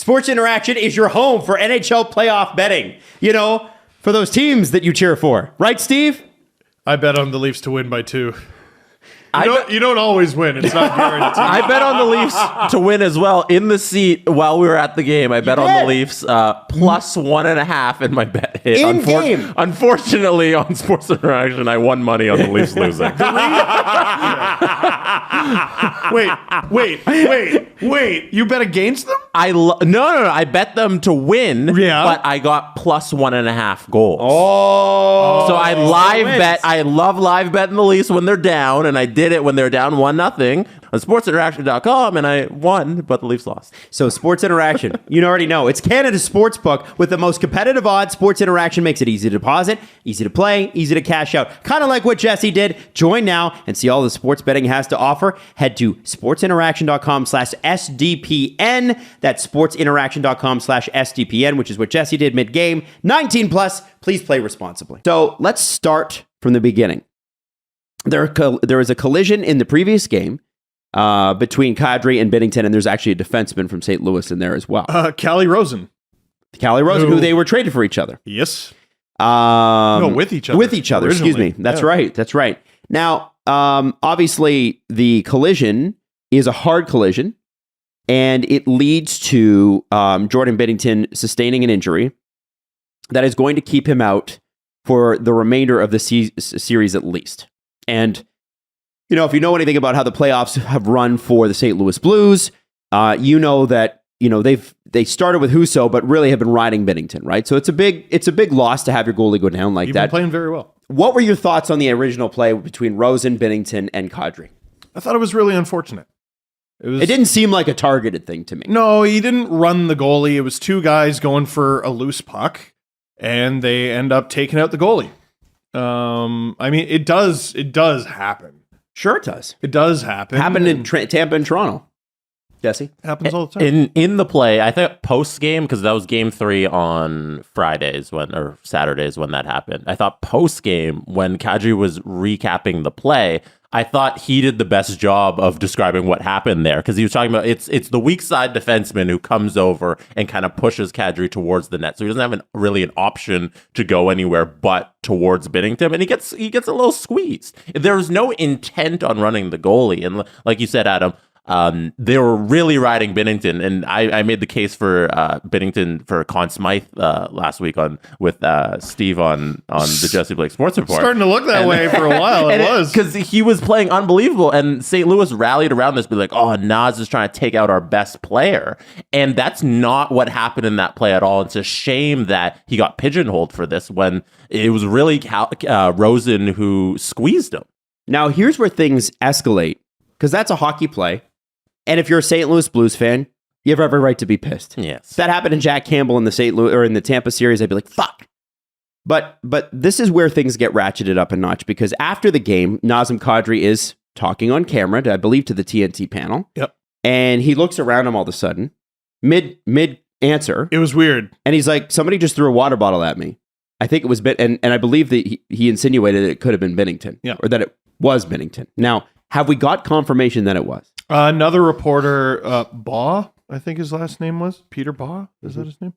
Sports Interaction is your home for NHL playoff betting. You know, for those teams that you cheer for. Right, Steve? I bet on the Leafs to win by 2. You don't always win. It's not guaranteed. I bet on the Leafs to win as well in the seat while we were at the game. I bet on the Leafs plus 1.5 in my bet hit. In-game. Unfortunately, on Sports Interaction, I won money on the Leafs losing. Wait. You bet against them? No. I bet them to win, but I got plus 1.5 goals. Oh. So I live bet. I love live betting the Leafs when they're down, and I did it when they're down 1-0 on sportsinteraction.com, and I won, but the Leafs lost. So Sports Interaction, you already know, it's Canada's sports book with the most competitive odds. Sports Interaction makes it easy to deposit, easy to play, easy to cash out. Kind of like what Jesse did. Join now and see all the sports betting has to offer. Head to sportsinteraction.com/SDPN. That's sportsinteraction.com/SDPN, which is what Jesse did mid-game. 19 plus. Please play responsibly. So let's start from the beginning. There was a collision in the previous game between Kadri and Binnington, and there's actually a defenseman from St. Louis in there as well. Calle Rosen, who they were traded for each other. Yes. With each other. Excuse me. That's right. Now, obviously, the collision is a hard collision, and it leads to Jordan Binnington sustaining an injury that is going to keep him out for the remainder of the series at least. And, you know, if you know anything about how the playoffs have run for the St. Louis Blues, you know that, you know, they started with Husso, but really have been riding Binnington, right? So it's a big loss to have your goalie go down like that. You've been playing very well. What were your thoughts on the original play between Rosen, Binnington, and Kadri? I thought it was really unfortunate. It didn't seem like a targeted thing to me. No, he didn't run the goalie. It was two guys going for a loose puck, and they end up taking out the goalie. I mean, it does happen. Sure, it does. It does happen. Happened in Tampa and Toronto. Jesse? Happens all the time. In the play, I think post game, because that was game 3 on Saturdays when that happened. I thought post game, when Kadri was recapping the play, I thought he did the best job of describing what happened there, because he was talking about it's the weak side defenseman who comes over and kind of pushes Kadri towards the net, so he doesn't have really an option to go anywhere but towards Binnington, and he gets a little squeezed. There was no intent on running the goalie, and like you said, Adam, they were really riding Binnington, and I made the case for Binnington for Conn Smythe last week with Steve on the Jesse Blake Sports Report. Starting to look that way for a while. It was because he was playing unbelievable, and St. Louis rallied around this, be like, "Oh, Naz is trying to take out our best player," and that's not what happened in that play at all. It's a shame that he got pigeonholed for this when it was really Rosen who squeezed him. Now here's where things escalate, because that's a hockey play. And if you're a St. Louis Blues fan, you have every right to be pissed. Yes. If that happened to Jack Campbell in the St. Louis or in the Tampa series, I'd be like, fuck. But this is where things get ratcheted up a notch, because after the game, Nazem Kadri is talking on camera, I believe, to the TNT panel. Yep. And he looks around him all of a sudden, mid answer. It was weird. And he's like, somebody just threw a water bottle at me. I think it was and I believe that he insinuated that it could have been Binnington. Yeah. Or that it was Binnington. Now, have we got confirmation that it was? Another reporter, Baugh, I think his last name was Peter Baugh. Is that his name?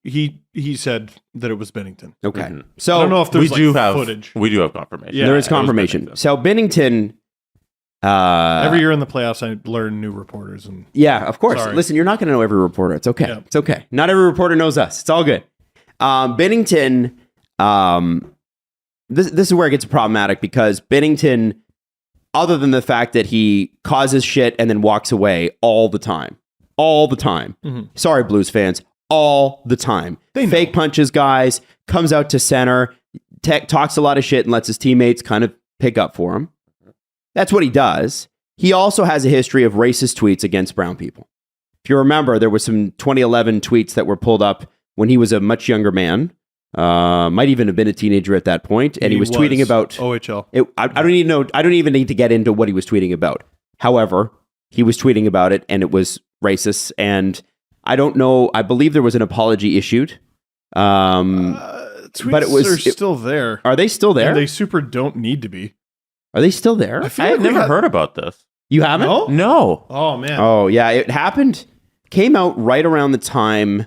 He said that it was Binnington. Okay. Mm-hmm. So I don't know if there's footage. We do have confirmation. Yeah, there is confirmation. So Binnington. Every year in the playoffs, I learn new reporters. And yeah, of course. Sorry. Listen, you're not going to know every reporter. It's okay. Yeah. It's okay. Not every reporter knows us. It's all good. Binnington. This is where it gets problematic, because Binnington, other than the fact that he causes shit and then walks away all the time. Mm-hmm. Sorry, Blues fans. All the time. Fake punches guys, comes out to center, talks a lot of shit and lets his teammates kind of pick up for him. That's what he does. He also has a history of racist tweets against brown people. If you remember, there were some 2011 tweets that were pulled up when he was a much younger man. Might even have been a teenager at that point, and he was tweeting about OHL. I don't even know. I don't even need to get into what he was tweeting about. However, he was tweeting about it, and it was racist. And I don't know. I believe there was an apology issued. Tweets but are still there. Are they still there? And they super don't need to be. Are they still there? I have never heard about this. You haven't? No. Oh, man. Oh, yeah. It happened. Came out right around the time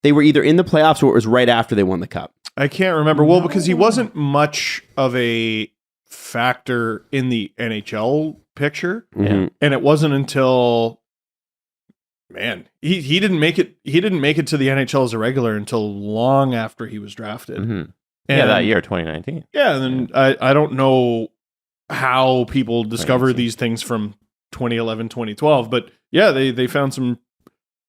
they were either in the playoffs or it was right after they won the cup. I can't remember. Well, because he wasn't much of a factor in the NHL picture. Yeah. And it wasn't until, man, he didn't make it. He didn't make it to the NHL as a regular until long after he was drafted. Mm-hmm. Yeah, that year, 2019. Yeah, and then I don't know how people discover these things from 2011, 2012, but yeah, they found some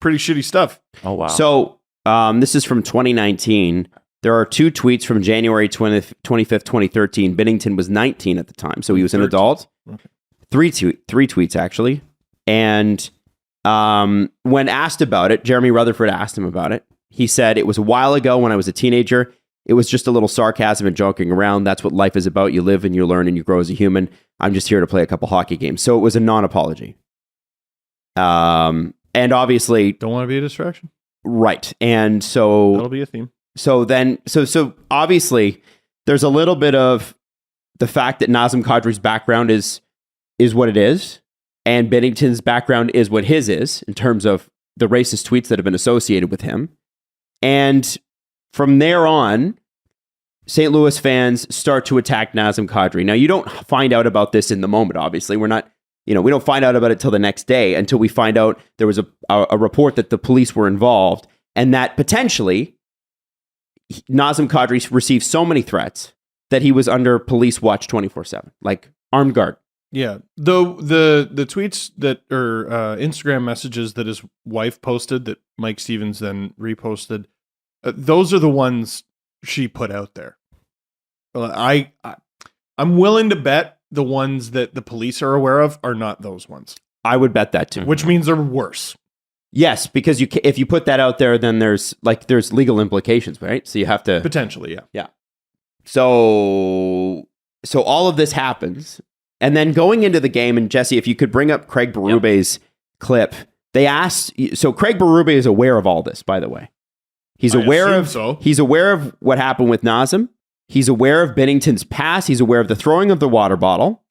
pretty shitty stuff. Oh, wow. So this is from 2019. There are 2 tweets from January 25th, 2013. Binnington was 19 at the time, so he was 13. An adult. Okay. 3 tweets, actually. And when asked about it, Jeremy Rutherford asked him about it. He said, "It was a while ago when I was a teenager. It was just a little sarcasm and joking around. That's what life is about. You live and you learn and you grow as a human. I'm just here to play a couple hockey games." So it was a non-apology. And obviously... Don't want to be a distraction. Right. And so... That'll be a theme. So then... So obviously, there's a little bit of the fact that Nazem Kadri's background is what it is. And Binnington's background is what his is in terms of the racist tweets that have been associated with him. And... from there on, St. Louis fans start to attack Nazem Kadri. Now, you don't find out about this in the moment, obviously. We're not, we don't find out about it till the next day until we find out there was a report that the police were involved and that potentially Nazem Kadri received so many threats that he was under police watch 24/7, like armed guard. Yeah. The tweets that or Instagram messages that his wife posted that Mike Stevens then reposted, those are the ones she put out there. I'm willing to bet the ones that the police are aware of are not those ones. I would bet that too. Which means they're worse. Yes, because if you put that out there, then there's legal implications, right? So you have to... Potentially, yeah. Yeah. So all of this happens. And then going into the game, and Jesse, if you could bring up Craig Berube's clip, they asked... So Craig Berube is aware of all this, by the way. He's aware of what happened with Nazem. He's aware of Binnington's pass. He's aware of the throwing of the water bottle.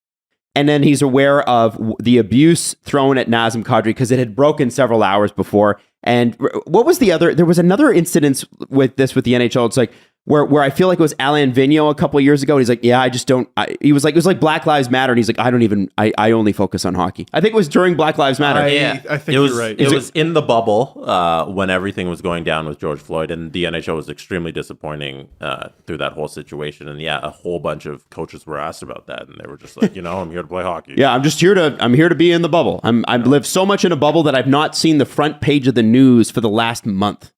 And then he's aware of the abuse thrown at Nazem Kadri because it had broken several hours before. And what was the other? There was another incident with the NHL. It's like where I feel like it was Alain Vigneault a couple of years ago. And he's like, yeah, I just don't. He was like, it was like Black Lives Matter. And he's like, I only focus on hockey. I think it was during Black Lives Matter. I think you're right. It was in the bubble when everything was going down with George Floyd, and the NHL was extremely disappointing through that whole situation. And yeah, a whole bunch of coaches were asked about that, and they were just like, I'm here to play hockey. Yeah, I'm here to be in the bubble. I've lived so much in a bubble that I've not seen the front page of the news for the last month.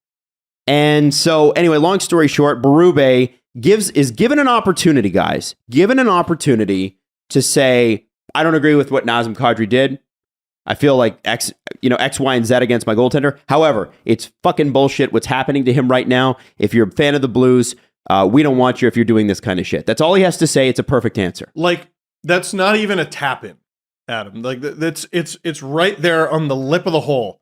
And so, anyway, long story short, Berube is given an opportunity, guys. Given an opportunity to say, I don't agree with what Nazem Kadri did. I feel like X, Y, and Z against my goaltender. However, it's fucking bullshit what's happening to him right now. If you're a fan of the Blues, we don't want you if you're doing this kind of shit. That's all he has to say. It's a perfect answer. Like, that's not even a tap in, Adam. Like, it's right there on the lip of the hole.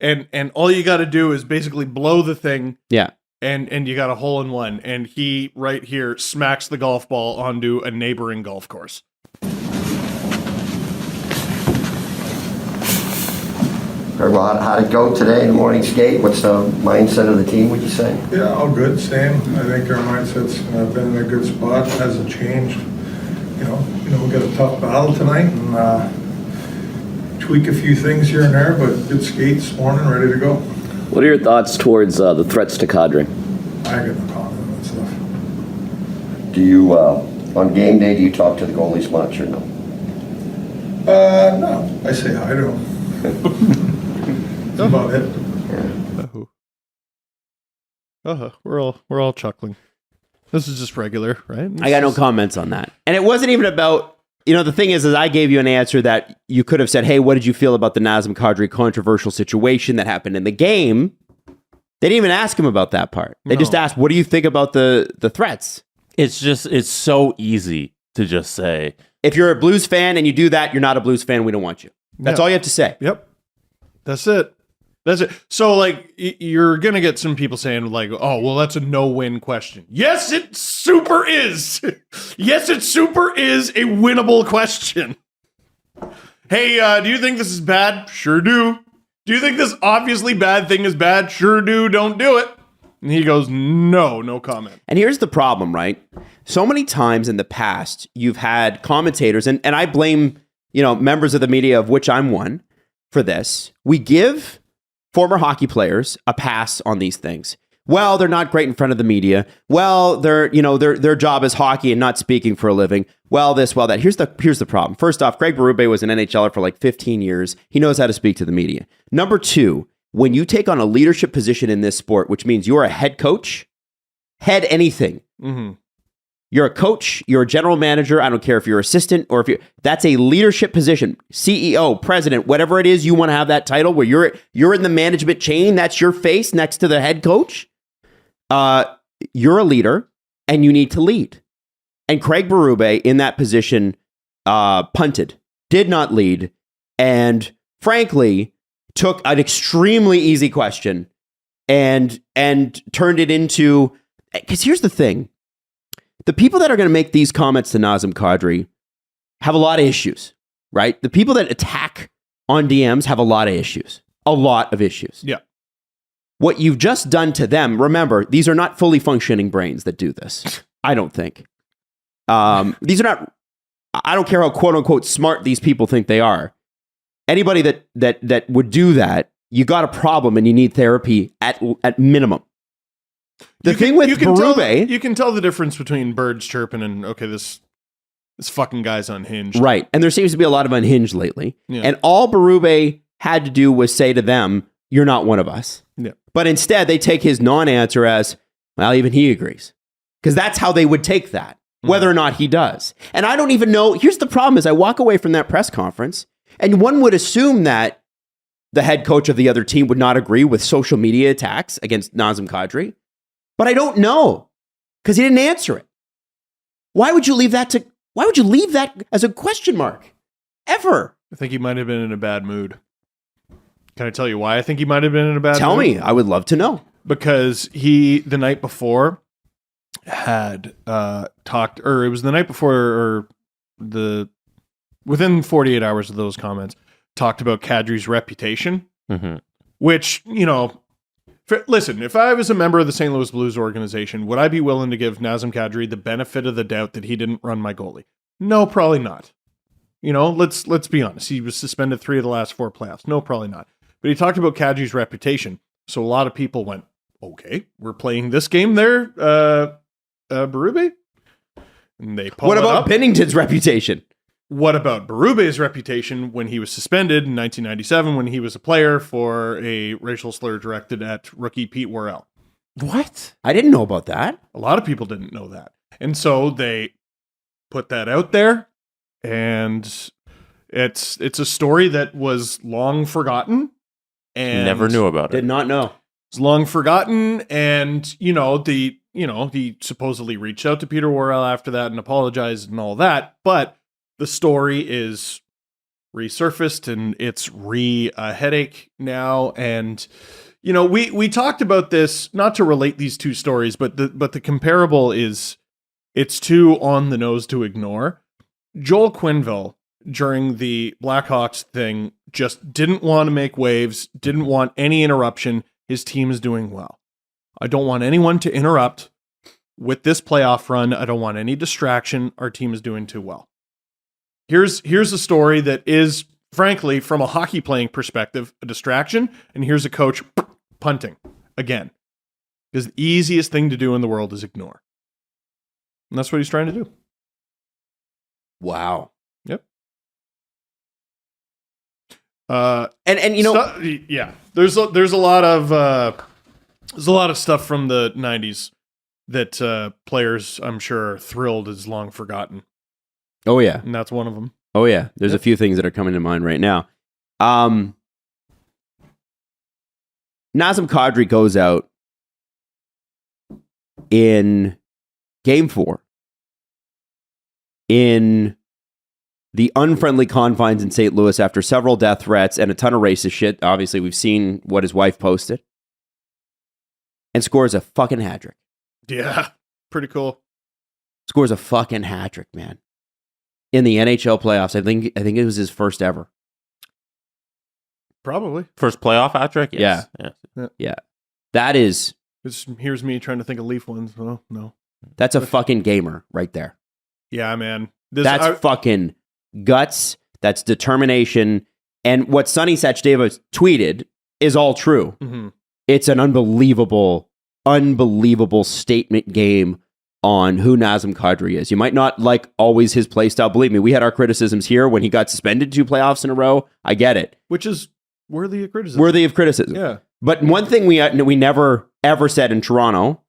And all you got to do is basically blow the thing. Yeah. And you got a hole in one. And he right here smacks the golf ball onto a neighboring golf course. Very well. How'd it go today in the morning skate? What's the mindset of the team, would you say? Yeah, all good. Same. I think our mindset's been in a good spot. It hasn't changed. We got a tough battle tonight and tweak a few things here and there, but good skate this morning, ready to go. What are your thoughts towards the threats to Kadri? I got no comment on that stuff. Do you, on game day, do you talk to the goalies much or no? No. I say hi to them. That's about it. We're all chuckling. This is just regular, right? I got no comments on that. And it wasn't even about... the thing is I gave you an answer that you could have said, hey, what did you feel about the Nazem Kadri controversial situation that happened in the game? They didn't even ask him about that part. They just asked, what do you think about the threats? It's so easy to just say. If you're a Blues fan and you do that, you're not a Blues fan. We don't want you. That's all you have to say. Yep. That's it. So, like, you're going to get some people saying, like, oh, well, that's a no-win question. Yes, it super is. Yes, it super is a winnable question. Hey, do you think this is bad? Sure do. Do you think this obviously bad thing is bad? Sure do. Don't do it. And he goes, no comment. And here's the problem, right? So many times in the past, you've had commentators, and I blame, members of the media, of which I'm one, for this. We give former hockey players a pass on these things. Well, they're not great in front of the media. Well, their job is hockey and not speaking for a living. Well, this, well, that. Here's the problem. First off, Craig Berube was an NHLer for like 15 years. He knows how to speak to the media. Number two, when you take on a leadership position in this sport, which means you're a head coach, head anything. Mm-hmm. You're a coach, you're a general manager. I don't care if you're assistant or that's a leadership position, CEO, president, whatever it is you want to have that title where you're in the management chain. That's your face next to the head coach. You're a leader and you need to lead. And Craig Berube in that position punted, did not lead, and frankly took an extremely easy question and turned it into, because here's the thing. The people that are going to make these comments to Nazem Kadri have a lot of issues, right? The people that attack on DMs have a lot of issues. A lot of issues. Yeah. What you've just done to them, remember, these are not fully functioning brains that do this. I don't think. These are not, I don't care how quote unquote smart these people think they are. Anybody that would do that, you got a problem and you need therapy at minimum. The thing with Berube, you can tell the difference between birds chirping and, okay, this fucking guy's unhinged. Right. And there seems to be a lot of unhinged lately. Yeah. And all Berube had to do was say to them, you're not one of us. Yeah. But instead, they take his non-answer as, well, even he agrees. Because that's how they would take that, whether or not he does. And I don't even know. Here's the problem is I walk away from that press conference, and one would assume that the head coach of the other team would not agree with social media attacks against Nazem Kadri. But I don't know, because he didn't answer it. Why would you leave that as a question mark? Ever? I think he might have been in a bad mood. Can I tell you why I think he might have been in a bad mood? Tell me. I would love to know. Because he, the night before, had talked, or it was the night before, or within 48 hours of those comments, talked about Kadri's reputation, which, listen, if I was a member of the St. Louis Blues organization, would I be willing to give Nazem Kadri the benefit of the doubt that he didn't run my goalie? No, probably not. Let's be honest. He was suspended 3 of the last 4 playoffs. No, probably not. But he talked about Kadri's reputation. So a lot of people went, okay, we're playing this game there, Berube? And they pulled What about up. Binnington's reputation? What about Berube's reputation when he was suspended in 1997 when he was a player for a racial slur directed at rookie Pete Worrell? What? I didn't know about that. A lot of people didn't know that. And so they put that out there, and it's a story that was long forgotten. And never knew about it. Did not know. It's long forgotten, and he supposedly reached out to Peter Worrell after that and apologized and all that, but the story is resurfaced and it's a headache now. And we talked about this, not to relate these two stories, but the comparable is it's too on the nose to ignore. Joel Quenneville, during the Blackhawks thing, just didn't want to make waves, didn't want any interruption. His team is doing well. I don't want anyone to interrupt with this playoff run. I don't want any distraction. Our team is doing too well. Here's a story that is, frankly, from a hockey playing perspective, a distraction. And here's a coach punting again. Because the easiest thing to do in the world is ignore. And that's what he's trying to do. Wow. Yep. Yeah. There's a lot of stuff from the 90s that players, I'm sure, are thrilled is long forgotten. Oh yeah. And that's one of them. Oh yeah. There's a few things that are coming to mind right now. Nazem Kadri goes out in Game 4 in the unfriendly confines in St. Louis after several death threats and a ton of racist shit. Obviously, we've seen what his wife posted. And scores a fucking hat trick. Yeah, pretty cool. Scores a fucking hat trick, man. In the NHL playoffs. I think it was his first ever. Probably. First playoff hat trick? Yes. Yeah. That is... Here's me trying to think of Leaf ones. Oh, no. That's a fucking gamer right there. Yeah, man. That's fucking guts. That's determination. And what Sonny Sachdeva tweeted is all true. Mm-hmm. It's an unbelievable statement game on who Nazem Kadri is. You might not like always his play style. Believe me, we had our criticisms here when he got suspended 2 playoffs in a row. I get it. Which is worthy of criticism. Yeah. But one thing we never ever said in Toronto,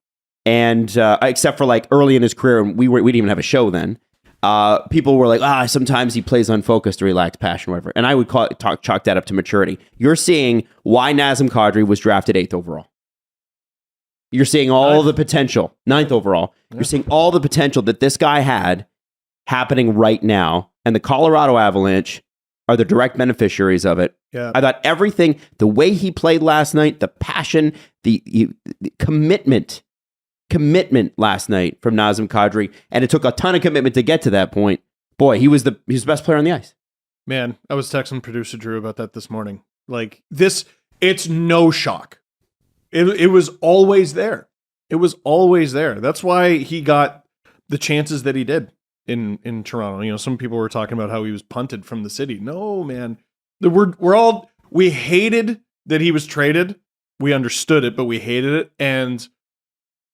and except for like early in his career, we didn't even have a show then. People were like, sometimes he plays unfocused or he lacks passion, or whatever. And I would chalk that up to maturity. You're seeing why Nazem Kadri was drafted 8th overall. You're seeing all the potential, 9th overall. Yeah. You're seeing all the potential that this guy had happening right now. And the Colorado Avalanche are the direct beneficiaries of it. Yeah. I thought everything, the way he played last night, the passion, the commitment last night from Nazem Kadri, and it took a ton of commitment to get to that point. Boy, he was the best player on the ice. Man, I was texting producer Drew about that this morning. Like this, it's no shock. It was always there. It was always there. That's why he got the chances that he did in Toronto. You know, some people were talking about how he was punted from the city. No, man. We hated that he was traded. We understood it, but we hated it. And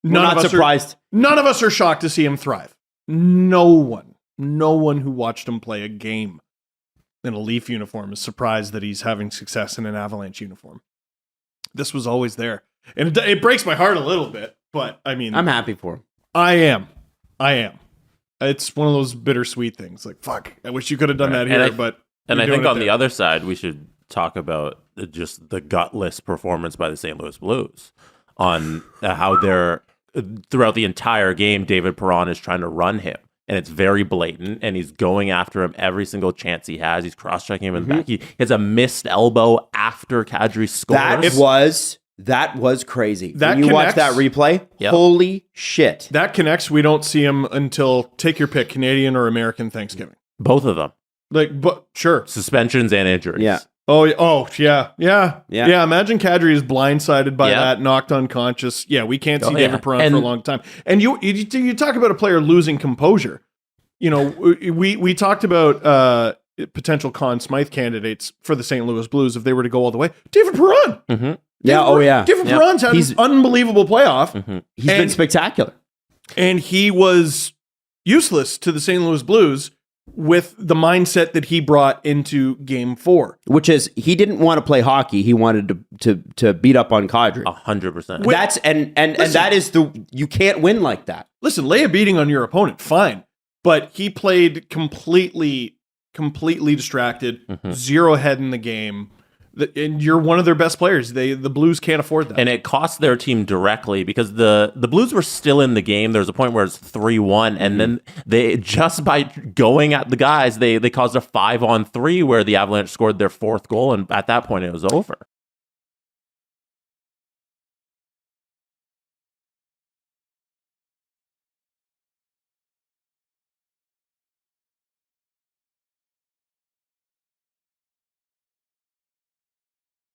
none of us are shocked to see him thrive. No one who watched him play a game in a Leaf uniform is surprised that he's having success in an Avalanche uniform. This was always there. And it breaks my heart a little bit, but I mean... I'm happy for him. I am. It's one of those bittersweet things. Like, fuck, I wish you could have done that here, but... And I think on the other side, we should talk about just the gutless performance by the St. Louis Blues on how they're... Throughout the entire game, David Perron is trying to run him. And it's very blatant, and he's going after him every single chance he has. He's cross-checking him in the back. He has a missed elbow after Kadri scores. That was crazy. When you watch that replay, holy shit. That connects. We don't see him until, take your pick, Canadian or American Thanksgiving. Both of them. Sure. Suspensions and injuries. Yeah. Yeah. Imagine Kadri is blindsided by that, knocked unconscious. Yeah, we can't see David Perron for a long time. And you talk about a player losing composure. You know, we talked about potential Conn Smythe candidates for the St. Louis Blues if they were to go all the way. David Perron. Mm-hmm. David Perron's had an unbelievable playoff. Mm-hmm. He's been spectacular. And he was useless to the St. Louis Blues with the mindset that he brought into Game 4. Which is, he didn't want to play hockey. He wanted to beat up on Kadri. 100%. That's and that is you can't win like that. Listen, lay a beating on your opponent, fine. But he played completely distracted, zero head in the game. And you're one of their best players. The Blues can't afford that. And it cost their team directly because the Blues were still in the game. There was a point where it's 3-1. And then they, just by going at the guys, they caused a 5-on-3 where the Avalanche scored their 4th goal. And at that point, it was over.